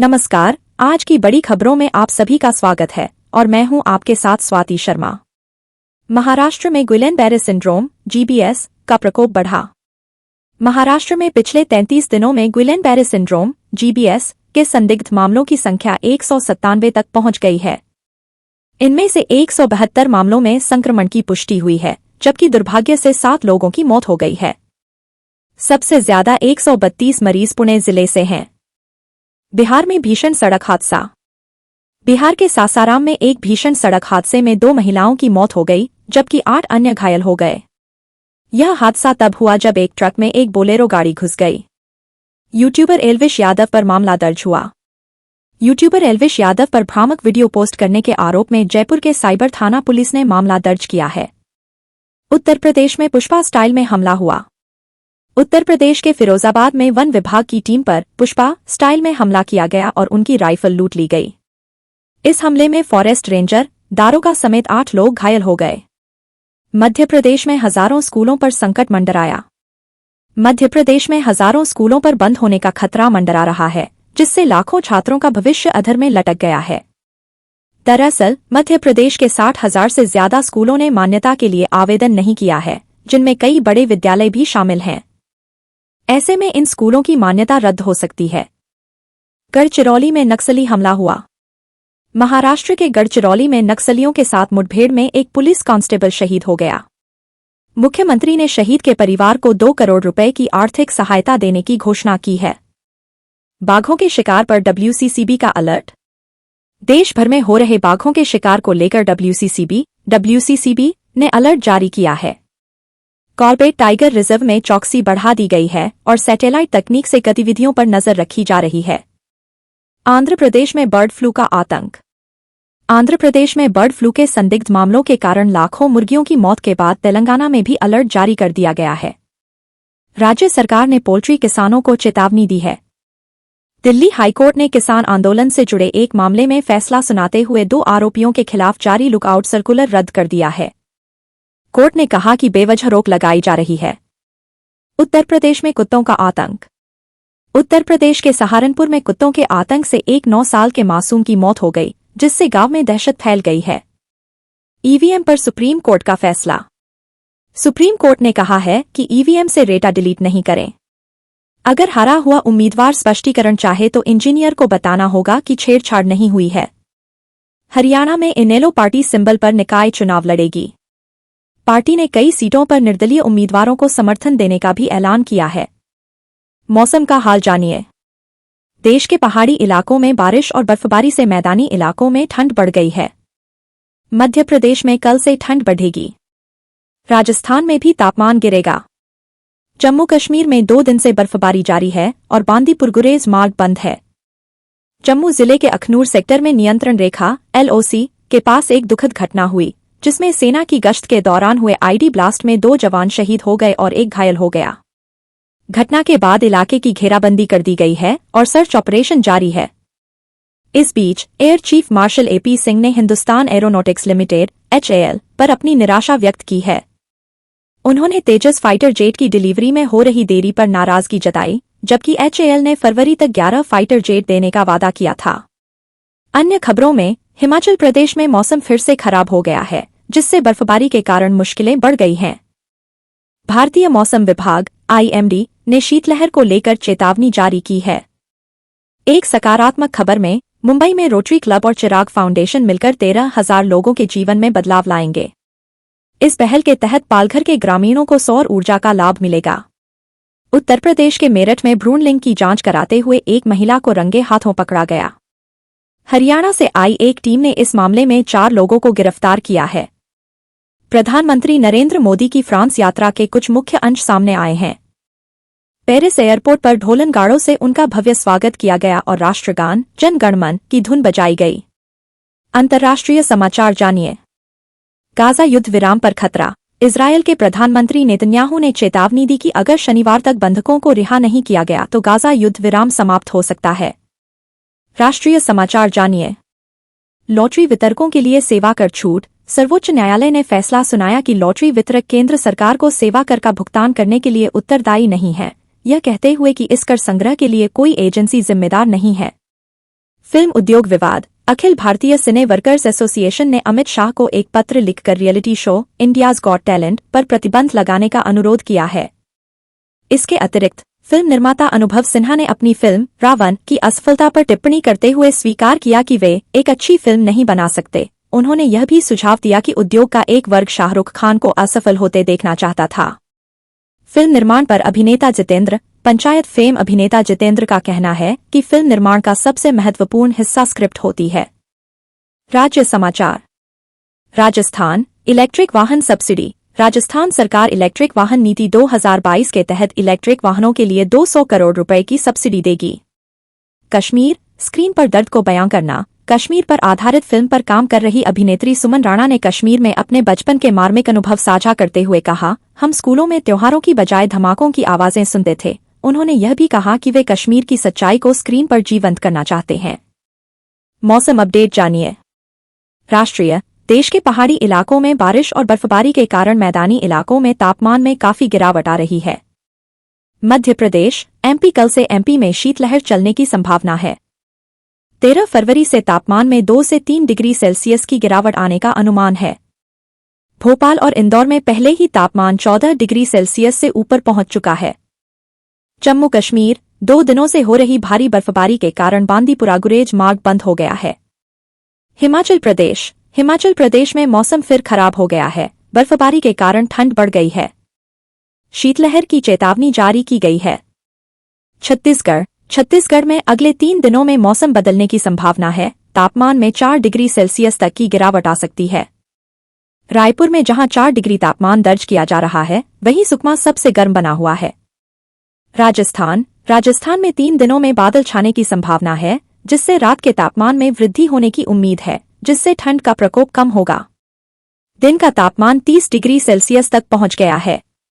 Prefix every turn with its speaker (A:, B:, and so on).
A: नमस्कार। आज की बड़ी खबरों में आप सभी का स्वागत है और मैं हूं आपके साथ स्वाति शर्मा। महाराष्ट्र में गुइलेन-बैरे सिंड्रोम (GBS) का प्रकोप बढ़ा। महाराष्ट्र में पिछले 33 दिनों में गुइलेन-बैरे सिंड्रोम (GBS) के संदिग्ध मामलों की संख्या 197 तक पहुंच गई है। इनमें से 172 मामलों में संक्रमण की पुष्टि हुई है, जबकि दुर्भाग्य से 7 लोगों की मौत हो गई है। सबसे ज्यादा 132 मरीज पुणे जिले से हैं। बिहार में भीषण सड़क हादसा। बिहार के सासाराम में एक भीषण सड़क हादसे में 2 महिलाओं की मौत हो गई, जबकि 8 अन्य घायल हो गए। यह हादसा तब हुआ जब एक ट्रक में एक बोलेरो गाड़ी घुस गई। यूट्यूबर एल्विश यादव पर मामला दर्ज हुआ। यूट्यूबर एल्विश यादव पर भ्रामक वीडियो पोस्ट करने के आरोप में जयपुर के साइबर थाना पुलिस ने मामला दर्ज किया है। उत्तर प्रदेश में पुष्पा स्टाइल में हमला हुआ। उत्तर प्रदेश के फिरोजाबाद में वन विभाग की टीम पर पुष्पा स्टाइल में हमला किया गया और उनकी राइफल लूट ली गई। इस हमले में फॉरेस्ट रेंजर, दारोगा समेत 8 लोग घायल हो गए। मध्य प्रदेश में हजारों स्कूलों पर संकट मंडराया। मध्य प्रदेश में हजारों स्कूलों पर बंद होने का खतरा मंडरा रहा है, जिससे लाखों छात्रों का भविष्य अधर में लटक गया है। दरअसल मध्य प्रदेश के 60,000 से ज्यादा स्कूलों ने मान्यता के लिए आवेदन नहीं किया है, जिनमें कई बड़े विद्यालय भी शामिल हैं। ऐसे में इन स्कूलों की मान्यता रद्द हो सकती है। गढ़चिरौली में नक्सली हमला हुआ। महाराष्ट्र के गढ़चिरौली में नक्सलियों के साथ मुठभेड़ में एक पुलिस कांस्टेबल शहीद हो गया। मुख्यमंत्री ने शहीद के परिवार को 2 करोड़ रुपए की आर्थिक सहायता देने की घोषणा की है। बाघों के शिकार पर WCCB का अलर्ट। देश भर में हो रहे बाघों के शिकार को लेकर WCCB ने अलर्ट जारी किया है। कॉर्बेट टाइगर रिजर्व में चौकसी बढ़ा दी गई है और सैटेलाइट तकनीक से गतिविधियों पर नजर रखी जा रही है। आंध्र प्रदेश में बर्ड फ्लू का आतंक। आंध्र प्रदेश में बर्ड फ्लू के संदिग्ध मामलों के कारण लाखों मुर्गियों की मौत के बाद तेलंगाना में भी अलर्ट जारी कर दिया गया है। राज्य सरकार ने पोल्ट्री किसानों को चेतावनी दी है। दिल्ली हाईकोर्ट ने किसान आंदोलन से जुड़े एक मामले में फैसला सुनाते हुए 2 आरोपियों के खिलाफ जारी लुकआउट सर्कुलर रद्द कर दिया है। कोर्ट ने कहा कि बेवजह रोक लगाई जा रही है। उत्तर प्रदेश में कुत्तों का आतंक। उत्तर प्रदेश के सहारनपुर में कुत्तों के आतंक से एक 9 साल के मासूम की मौत हो गई, जिससे गांव में दहशत फैल गई है। ईवीएम पर सुप्रीम कोर्ट का फैसला। सुप्रीम कोर्ट ने कहा है कि ईवीएम से डेटा डिलीट नहीं करें। अगर हारा हुआ उम्मीदवार स्पष्टीकरण चाहे तो इंजीनियर को बताना होगा कि छेड़छाड़ नहीं हुई है। हरियाणा में इनेलो पार्टी सिंबल पर निकाय चुनाव लड़ेगी। पार्टी ने कई सीटों पर निर्दलीय उम्मीदवारों को समर्थन देने का भी ऐलान किया है। मौसम का हाल जानिए। देश के पहाड़ी इलाकों में बारिश और बर्फबारी से मैदानी इलाकों में ठंड बढ़ गई है। मध्य प्रदेश में कल से ठंड बढ़ेगी। राजस्थान में भी तापमान गिरेगा। जम्मू कश्मीर में 2 दिन से बर्फबारी जारी है और बांदीपुर गुरेज मार्ग बंद है। जम्मू जिले के अखनूर सेक्टर में नियंत्रण रेखा LOC के पास एक दुखद घटना हुई, जिसमें सेना की गश्त के दौरान हुए आईडी ब्लास्ट में 2 जवान शहीद हो गए और 1 घायल हो गया। घटना के बाद इलाके की घेराबंदी कर दी गई है और सर्च ऑपरेशन जारी है। इस बीच air chief marshal AP Singh ने हिंदुस्तान एरोनॉटिक्स लिमिटेड HAL पर अपनी निराशा व्यक्त की है। उन्होंने तेजस फाइटर जेट की डिलीवरी में हो रही देरी पर नाराजगी जताई, जबकि HAL ने फरवरी तक 11 फाइटर जेट देने का वादा किया था। अन्य खबरों में हिमाचल प्रदेश में मौसम फिर से खराब हो गया है, जिससे बर्फबारी के कारण मुश्किलें बढ़ गई हैं। भारतीय मौसम विभाग IMD ने शीतलहर को लेकर चेतावनी जारी की है। एक सकारात्मक खबर में मुंबई में रोटरी क्लब और चिराग फाउंडेशन मिलकर 13,000 लोगों के जीवन में बदलाव लाएंगे। इस पहल के तहत पालघर के ग्रामीणों को सौर ऊर्जा का लाभ मिलेगा। उत्तर प्रदेश के मेरठ में भ्रूण लिंग की जांच कराते हुए एक महिला को रंगे हाथों पकड़ा गया। हरियाणा से आई एक टीम ने इस मामले में 4 लोगों को गिरफ्तार किया है। प्रधानमंत्री नरेंद्र मोदी की फ्रांस यात्रा के कुछ मुख्य अंश सामने आए हैं। पेरिस एयरपोर्ट पर ढोलन गाड़ों से उनका भव्य स्वागत किया गया और राष्ट्रगान जन गण मन की धुन बजाई गई। अंतर्राष्ट्रीय समाचार जानिए। गाजा युद्ध विराम पर खतरा। इजरायल के प्रधानमंत्री नेतन्याहू ने चेतावनी दी कि अगर शनिवार तक बंधकों को रिहा नहीं किया गया तो गाजा युद्ध विराम समाप्त हो सकता है। राष्ट्रीय समाचार जानिए। लॉटरी वितरकों के लिए सेवा कर छूट। सर्वोच्च न्यायालय ने फैसला सुनाया कि लॉटरी वितरक केंद्र सरकार को सेवा कर का भुगतान करने के लिए उत्तरदायी नहीं है, यह कहते हुए कि इस कर संग्रह के लिए कोई एजेंसी जिम्मेदार नहीं है। फिल्म उद्योग विवाद। अखिल भारतीय सिने वर्कर्स एसोसिएशन ने अमित शाह को एक पत्र लिखकर reality show India's got talent पर प्रतिबंध लगाने का अनुरोध किया है। इसके अतिरिक्त फिल्म निर्माता अनुभव सिन्हा ने अपनी फिल्म रावण की असफलता पर टिप्पणी करते हुए स्वीकार किया कि वे एक अच्छी फिल्म नहीं बना सकते। उन्होंने यह भी सुझाव दिया कि उद्योग का एक वर्ग शाहरुख खान को असफल होते देखना चाहता था। फिल्म निर्माण पर अभिनेता जितेंद्र पंचायत फेम अभिनेता जितेंद्र का कहना है कि फिल्म निर्माण का सबसे महत्वपूर्ण हिस्सा स्क्रिप्ट होती है। राज्य समाचार। राजस्थान इलेक्ट्रिक वाहन सब्सिडी। राजस्थान सरकार इलेक्ट्रिक वाहन नीति 2022 के तहत इलेक्ट्रिक वाहनों के लिए 200 करोड़ रुपए की सब्सिडी देगी। कश्मीर स्क्रीन पर दर्द को बयां करना। कश्मीर पर आधारित फिल्म पर काम कर रही अभिनेत्री सुमन राणा ने कश्मीर में अपने बचपन के मार्मिक अनुभव साझा करते हुए कहा, हम स्कूलों में त्योहारों की बजाय धमाकों की आवाजें सुनते थे। उन्होंने यह भी कहा कि वे कश्मीर की सच्चाई को स्क्रीन पर जीवंत करना चाहते हैं। मौसम अपडेट जानिए। राष्ट्रीय देश के पहाड़ी इलाकों में बारिश और बर्फबारी के कारण मैदानी इलाकों में तापमान में काफी गिरावट आ रही है। मध्य प्रदेश एमपी कल से एमपी में शीतलहर चलने की संभावना है। 13 फरवरी से तापमान में 2 से 3 डिग्री सेल्सियस की गिरावट आने का अनुमान है। भोपाल और इंदौर में पहले ही तापमान 14 डिग्री सेल्सियस से ऊपर पहुंच चुका है। जम्मू कश्मीर 2 दिनों से हो रही भारी बर्फबारी के कारण बांदीपुरा गुरेज मार्ग बंद हो गया है। हिमाचल प्रदेश में मौसम फिर खराब हो गया है। बर्फबारी के कारण ठंड बढ़ गई है। शीतलहर की चेतावनी जारी की गई है। छत्तीसगढ़ में अगले 3 दिनों में मौसम बदलने की संभावना है। तापमान में 4 डिग्री सेल्सियस तक की गिरावट आ सकती है। रायपुर में जहां 4 डिग्री तापमान दर्ज किया जा रहा है, वहीं सुकमा सबसे गर्म बना हुआ है। राजस्थान में 3 दिनों में बादल छाने की संभावना है, जिससे रात के तापमान में वृद्धि होने की उम्मीद है, जिससे ठंड का प्रकोप कम होगा। दिन का तापमान 30 डिग्री सेल्सियस तक पहुंच गया है।